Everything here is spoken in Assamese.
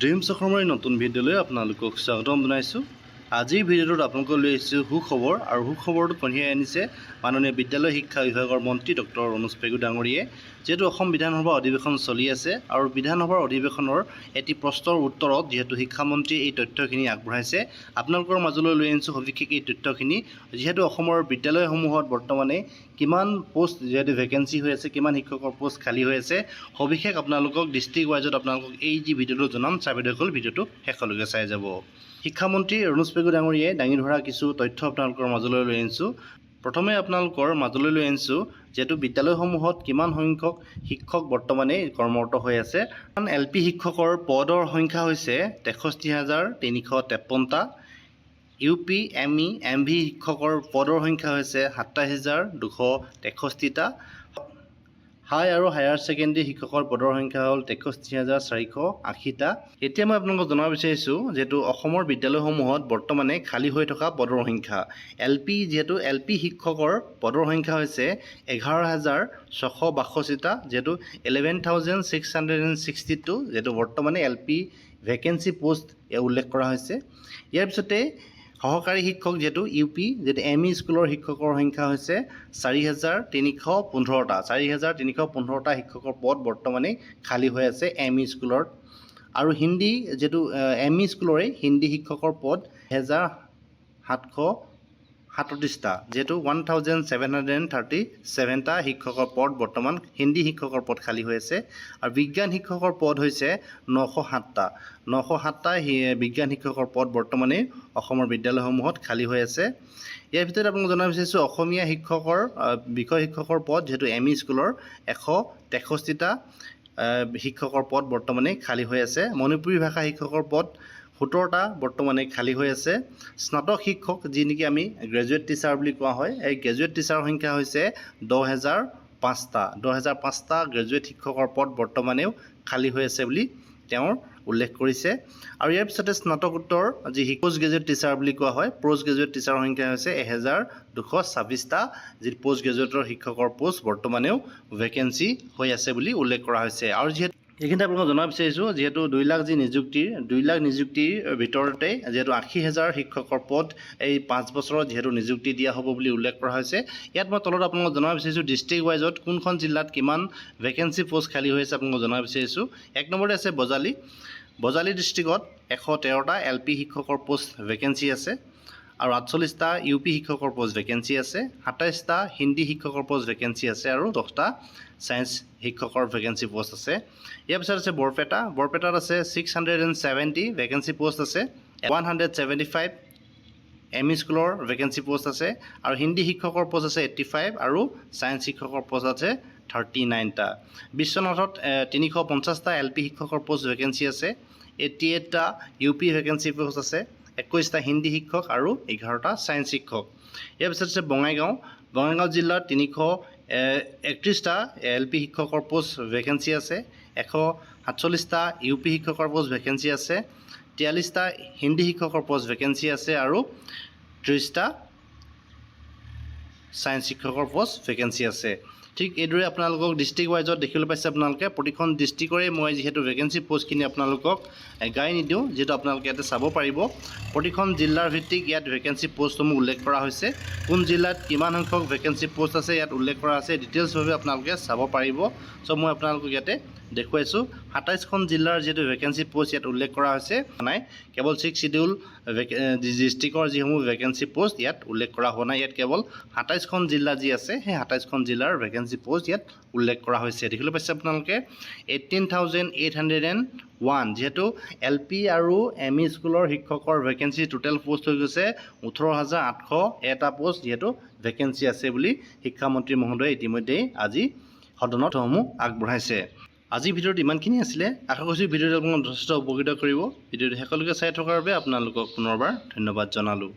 ড্ৰিমছ অসমৰ নতুন ভিডিঅ'লৈ আপোনালোকক স্বাগতম জনাইছোঁ। আজিৰ ভিডিঅ'টোত আপোনালোকক লৈ আহিছোঁ সুখবৰ, আৰু সুখবৰটো কঢ়িয়াই আনিছে মাননীয় বিদ্যালয় শিক্ষা বিভাগৰ মন্ত্ৰী ডক্টৰ অনুজ পেগু ডাঙৰীয়ে। যিহেতু অসম বিধানসভাৰ অধিৱেশন চলি আছে আৰু বিধানসভাৰ অধিৱেশনৰ এটি প্ৰশ্নৰ উত্তৰত যিহেতু শিক্ষামন্ত্ৰীয়ে এই তথ্যখিনি আগবঢ়াইছে, আপোনালোকৰ মাজলৈ লৈ আনিছোঁ সবিশেষ এই তথ্যখিনি। যিহেতু অসমৰ বিদ্যালয়সমূহত বৰ্তমানে কিমান পোষ্ট যিহেতু ভেকেঞ্চি হৈ আছে, কিমান শিক্ষকৰ পোষ্ট খালী হৈ আছে, সবিশেষ আপোনালোকক ডিষ্ট্ৰিক্ট ৱাইজত আপোনালোকক এই যি ভিডিঅ'টো জনাম, চাবিদকল ভিডিঅ'টো শেষলৈকে চাই যাব। শিক্ষামন্ত্ৰী অনুজ পেগু ডাঙৰীয়ে দাঙি ধৰা কিছু তথ্য আপোনালোকৰ মাজলৈ লৈ আনিছোঁ। প্ৰথমে আপোনালোকৰ মাজলৈ লৈ আনিছোঁ যিহেতু বিদ্যালয়সমূহত কিমান সংখ্যক শিক্ষক বৰ্তমানে কৰ্মৰত হৈ আছে। LP শিক্ষকৰ পদৰ সংখ্যা হৈছে 63,353টা। UP, ME, MV শিক্ষকৰ পদৰ সংখ্যা হৈছে 27,263টা। হাই আৰু হায়াৰ ছেকেণ্ডেৰী শিক্ষকৰ পদৰ সংখ্যা হ'ল 63,480টা। এতিয়া মই আপোনালোকক জনাব বিচাৰিছোঁ যিহেতু অসমৰ বিদ্যালয়সমূহত বৰ্তমানে খালী হৈ থকা পদৰ সংখ্যা। যিহেতু LP শিক্ষকৰ পদৰ সংখ্যা হৈছে 11,662টা, যিহেতু 11,662 যিহেতু বৰ্তমানে LP ভেকেঞ্চি পোষ্ট উল্লেখ কৰা হৈছে। ইয়াৰ পিছতে সহকাৰী শিক্ষক যিহেতু UP, যিহেতু ME স্কুলৰ শিক্ষকৰ সংখ্যা হৈছে 4,315টা। 4,315টা শিক্ষকৰ পদ বৰ্তমানে খালী হৈ আছে ME স্কুলত। আৰু হিন্দী যিহেতু ME স্কুলৰে হিন্দী শিক্ষকৰ পদ 1,737টা, যিহেতু 1,737টা শিক্ষকৰ পদ বৰ্তমান হিন্দী শিক্ষকৰ পদ খালী হৈ আছে। আৰু বিজ্ঞান শিক্ষকৰ পদ হৈছে 907টা। 907টা বিজ্ঞান শিক্ষকৰ পদ বৰ্তমানে অসমৰ বিদ্যালয়সমূহত খালী হৈ আছে। ইয়াৰ ভিতৰত আপোনালোকক জনাব বিচাৰিছোঁ অসমীয়া শিক্ষকৰ বিষয় শিক্ষকৰ পদ যিহেতু ME স্কুলৰ 163টা শিক্ষকৰ পদ বৰ্তমানে খালী হৈ আছে। মণিপুৰী ভাষা শিক্ষকৰ পদ 17টা বৰ্তমানে খালী হৈ আছে। স্নাতক শিক্ষক যি নেকি আমি গ্ৰেজুৱেট টিচাৰ বুলি কোৱা হয়, এই গ্ৰেজুৱেট টিচাৰৰ সংখ্যা হৈছে 10,005টা। 10,005টা গ্ৰেজুৱেট শিক্ষকৰ পদ বৰ্তমানেও খালী হৈ আছে বুলি তেওঁৰ উল্লেখ কৰিছে। আৰু ইয়াৰ পিছতে স্নাতকোত্তৰ যি পোষ্ট গ্ৰেজুৱেট টিচাৰ বুলি কোৱা হয়, পোষ্ট গ্ৰেজুৱেট টিচাৰৰ সংখ্যা হৈছে 1,226টা, যি পোষ্ট গ্ৰেজুৱেটৰ শিক্ষকৰ পোষ্ট বৰ্তমানেও ভেকেঞ্চি হৈ আছে বুলি উল্লেখ কৰা হৈছে। আৰু যিহেতু এইখিনিতে আপোনালোকক জনাব বিচাৰিছোঁ যিহেতু 2 লাখ যি নিযুক্তিৰ 2 লাখ নিযুক্তিৰ ভিতৰতে যিহেতু 80,000 শিক্ষকৰ পদ এই 5 বছৰত যিহেতু নিযুক্তি দিয়া হ'ব বুলি উল্লেখ কৰা হৈছে। ইয়াত মই তলত আপোনালোকক জনাব বিচাৰিছোঁ ডিষ্ট্ৰিক্ট ৱাইজত কোনখন জিলাত কিমান ভেকেঞ্চি পোষ্ট খালী হৈ আছে আপোনালোকক জনাব বিচাৰিছোঁ। 1 নম্বৰতে আছে বজালী। বজালী ডিষ্ট্ৰিক্টত 113টা LP শিক্ষকৰ পোষ্ট ভেকেঞ্চি আছে, আৰু 48টা UP শিক্ষকৰ পোষ্ট ভেকেঞ্চি আছে, 27টা হিন্দী শিক্ষকৰ পোষ্ট ভেকেঞ্চি আছে, আৰু 10টা ছায়েন্স শিক্ষকৰ ভেকেঞ্চি পোষ্ট আছে। ইয়াৰ পিছত আছে বৰপেটা। বৰপেটাত আছে 670 ভেকেঞ্চি পোষ্ট আছে। 175 ME স্কুলৰ ভেকেঞ্চি পোষ্ট আছে, আৰু হিন্দী শিক্ষকৰ পোষ্ট আছে 85, আৰু ছায়েন্স শিক্ষকৰ পোষ্ট আছে 39টা। বিশ্বনাথত 350টা LP শিক্ষকৰ পোষ্ট ভেকেঞ্চি আছে, 88টা UP ভেকেঞ্চি পোষ্ট আছে, 21টা হিন্দী শিক্ষক, আৰু 11টা ছায়েন্স শিক্ষক। ইয়াৰ পিছত আছে বঙাইগাঁও। বঙাইগাঁও জিলাত 331টা LP শিক্ষকৰ পোষ্ট ভেকেঞ্চি আছে, 147টা UP শিক্ষকৰ পোষ্ট ভেকেঞ্চি আছে, 43টা হিন্দী শিক্ষকৰ পোষ্ট ভেকেঞ্চি আছে, আৰু 30টা ছায়েন্স শিক্ষকৰ পোষ্ট ভেকেঞ্চি আছে। ঠিক এইদৰে আপোনালোকক ডিষ্ট্ৰিক্ট ৱাইজত দেখিবলৈ পাইছে। আপোনালোকে প্ৰতিখন ডিষ্ট্ৰিক্টৰে মই যিহেতু ভেকেঞ্চি পোষ্টখিনি আপোনালোকক গাই নিদিওঁ, যিহেতু আপোনালোকে ইয়াতে চাব পাৰিব। প্ৰতিখন জিলাৰ ভিত্তিক ইয়াত ভেকেঞ্চি পোষ্টসমূহ উল্লেখ কৰা হৈছে। কোন জিলাত কিমান সংখ্যক ভেকেঞ্চি পোষ্ট আছে ইয়াত উল্লেখ কৰা আছে, ডিটেইলছভাৱে আপোনালোকে চাব পাৰিব। চ' মই আপোনালোকক ইয়াতে দেখুৱাইছোঁ। 27খন জিলাৰ যিহেতু ভেকেঞ্চি পোষ্ট ইয়াত উল্লেখ কৰা হৈছে নাই, কেৱল 6 শিডিউল ডিষ্ট্ৰিক্টৰ যিসমূহ ভেকেঞ্চি পোষ্ট ইয়াত উল্লেখ কৰা হোৱা নাই। ইয়াত কেৱল 27খন জিলা যি আছে সেই 27খন জিলাৰ ভেকেঞ্চি পোষ্ট ইয়াত উল্লেখ কৰা হৈছে। দেখিবলৈ পাইছে আপোনালোকে 18,801 যিহেতু LP আৰু ME স্কুলৰ শিক্ষকৰ ভেকেঞ্চি টোটেল পোষ্ট হৈ গৈছে 18,801টা পোষ্ট যিহেতু ভেকেঞ্চি আছে বুলি শিক্ষামন্ত্ৰী মহোদয়ে ইতিমধ্যেই আজি সদনতসমূহ আগবঢ়াইছে। আজিৰ ভিডিঅ'ত ইমানখিনি আছিলে। আশা কৰিছোঁ ভিডিঅ'টো আপোনালোকক যথেষ্ট উপকৃত কৰিব। ভিডিঅ'টো শেষলৈকে চাই থকাৰ বাবে আপোনালোকক পুনৰবাৰ ধন্যবাদ জনালোঁ।